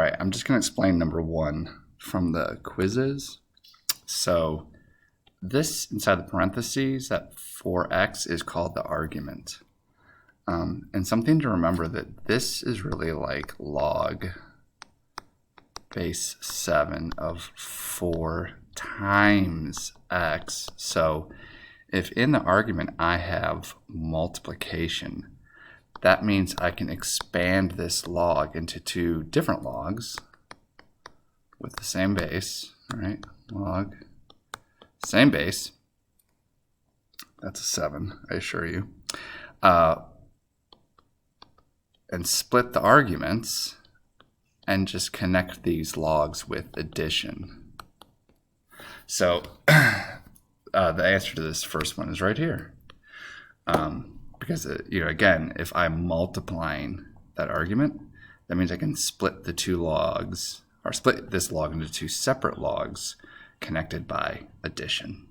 right, I'm just going to explain number 1 from the quizzes. So this inside the parentheses, that 4x is called the argument. And something to remember that this is really like log base 7 of 4 times x. So if in the argument I have multiplication, that means I can expand this log into 2 different logs with the same base, right? Log, same base. That's a 7, I assure you. And split the arguments and just connect these logs with addition. So the answer to this first one is right here. Because, again, if I'm multiplying that argument, that means I can split the 2 logs, or split this log into 2 separate logs connected by addition.